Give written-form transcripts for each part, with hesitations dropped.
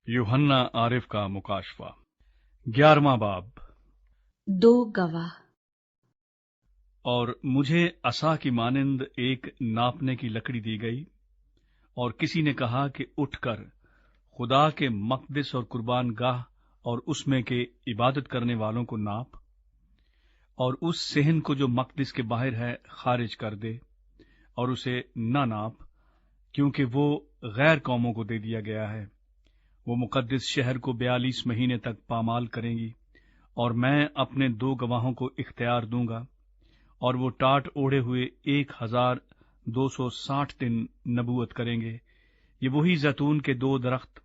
यूहन्ना आरिफ का मुकाशफा 11वां बाब। 2 गवाह। और मुझे असा की मानिंद एक नापने की लकड़ी दी गई, और किसी ने कहा कि उठकर खुदा के मकदस और कुर्बान गाह और उसमें के इबादत करने वालों को नाप, और उस सेहन को जो मकदस के बाहर है खारिज कर दे, और उसे न नाप, क्योंकि वो गैर कौमों को दे दिया गया है। वो मुकद्दस शहर को 42 महीने तक पामाल करेंगी, और मैं अपने 2 गवाहों को इख्तियार दूंगा, और वो टाट ओढ़े हुए 1260 दिन नबूवत करेंगे। ये वही जैतून के 2 दरख्त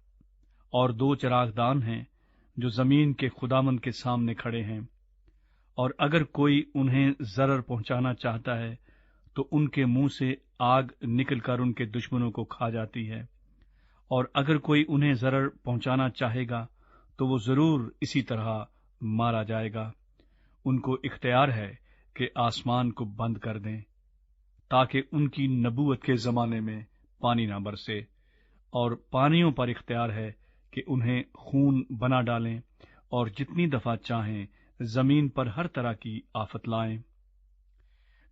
और 2 चरागदान हैं जो जमीन के खुदामंद के सामने खड़े हैं। और अगर कोई उन्हें जरर पहुंचाना चाहता है तो उनके मुंह से आग निकलकर उनके दुश्मनों को खा जाती है, और अगर कोई उन्हें जरर पहुंचाना चाहेगा तो वो जरूर इसी तरह मारा जाएगा। उनको इख्तियार है कि आसमान को बंद कर दें, ताकि उनकी नबूवत के जमाने में पानी ना बरसे, और पानियों पर इख्तियार है कि उन्हें खून बना डालें, और जितनी दफा चाहें जमीन पर हर तरह की आफत लाएं।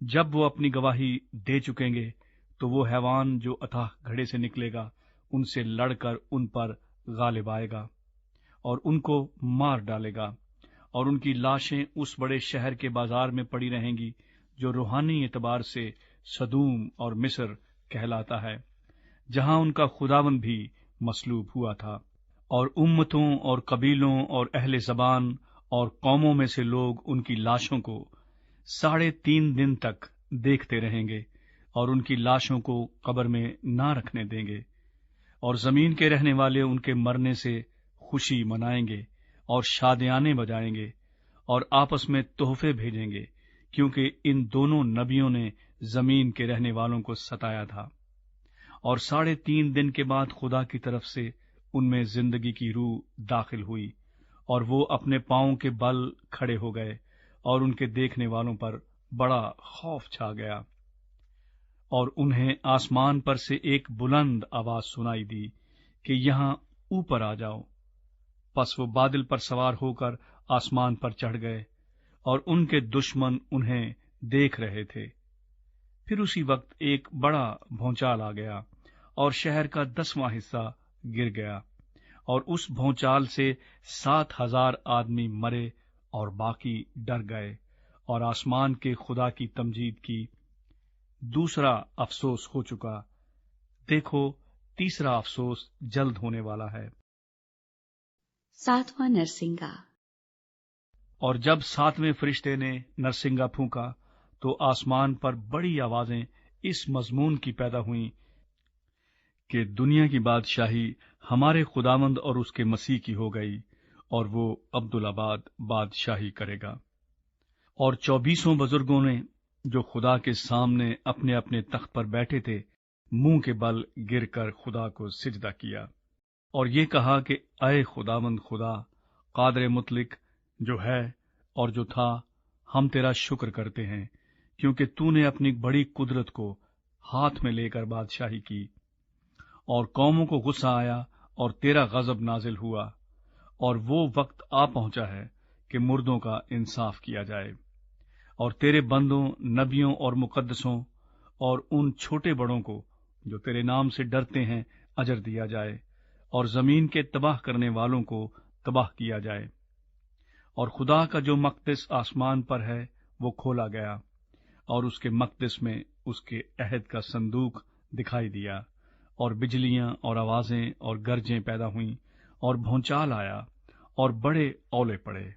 जब वो अपनी गवाही दे चुकेंगे तो वो हैवान जो अथाह घड़े से निकलेगा उनसे लड़कर उन पर गालिब आएगा और उनको मार डालेगा, और उनकी लाशें उस बड़े शहर के बाजार में पड़ी रहेंगी जो रूहानी एतबार से सदूम और मिस्र कहलाता है, जहां उनका खुदावन भी मसलूब हुआ था। और उम्मतों और कबीलों और अहले ज़बान और कौमों में से लोग उनकी लाशों को 3.5 दिन तक देखते रहेंगे, और उनकी लाशों को कब्र में ना रखने देंगे। और जमीन के रहने वाले उनके मरने से खुशी मनाएंगे और शादियाने बजाएंगे और आपस में तोहफे भेजेंगे, क्योंकि इन दोनों नबियों ने जमीन के रहने वालों को सताया था। और 3.5 दिन के बाद खुदा की तरफ से उनमें जिंदगी की रूह दाखिल हुई, और वो अपने पांवों के बल खड़े हो गए, और उनके देखने वालों पर बड़ा खौफ छा गया। और उन्हें आसमान पर से एक बुलंद आवाज सुनाई दी कि यहां ऊपर आ जाओ। पस वो बादल पर सवार होकर आसमान पर चढ़ गए, और उनके दुश्मन उन्हें देख रहे थे। फिर उसी वक्त एक बड़ा भौचाल आ गया, और शहर का 10वां हिस्सा गिर गया, और उस भौचाल से 7,000 आदमी मरे और बाकी डर गए, और आसमान के खुदा की तमजीद की। दूसरा अफसोस हो चुका, देखो तीसरा अफसोस जल्द होने वाला है। 7वां नरसिंगा। और जब 7वें फरिश्ते ने नरसिंगा फूंका तो आसमान पर बड़ी आवाजें इस मजमून की पैदा हुईं कि दुनिया की बादशाही हमारे खुदावंद और उसके मसीह की हो गई, और वो अब्दुल्लाबाद बादशाही करेगा। और 24 बुजुर्गों ने जो खुदा के सामने अपने अपने तख्त पर बैठे थे, मुंह के बल गिरकर खुदा को सिजदा किया, और ये कहा कि अय खुदावंद खुदा कादर मुतलिक जो है और जो था, हम तेरा शुक्र करते हैं, क्योंकि तूने अपनी बड़ी कुदरत को हाथ में लेकर बादशाही की। और कौमों को गुस्सा आया और तेरा गजब नाजिल हुआ, और वो वक्त आ पहुंचा है कि मुर्दों का इंसाफ किया जाए, और तेरे बंदों नबियों और मुकद्दसों और उन छोटे बड़ों को जो तेरे नाम से डरते हैं अजर दिया जाए, और जमीन के तबाह करने वालों को तबाह किया जाए। और खुदा का जो मकदस आसमान पर है वो खोला गया, और उसके मकदस में उसके अहद का संदूक दिखाई दिया, और बिजलियां और आवाजें और गरजें पैदा हुईं, और भौचाल आया, और बड़े औले पड़े।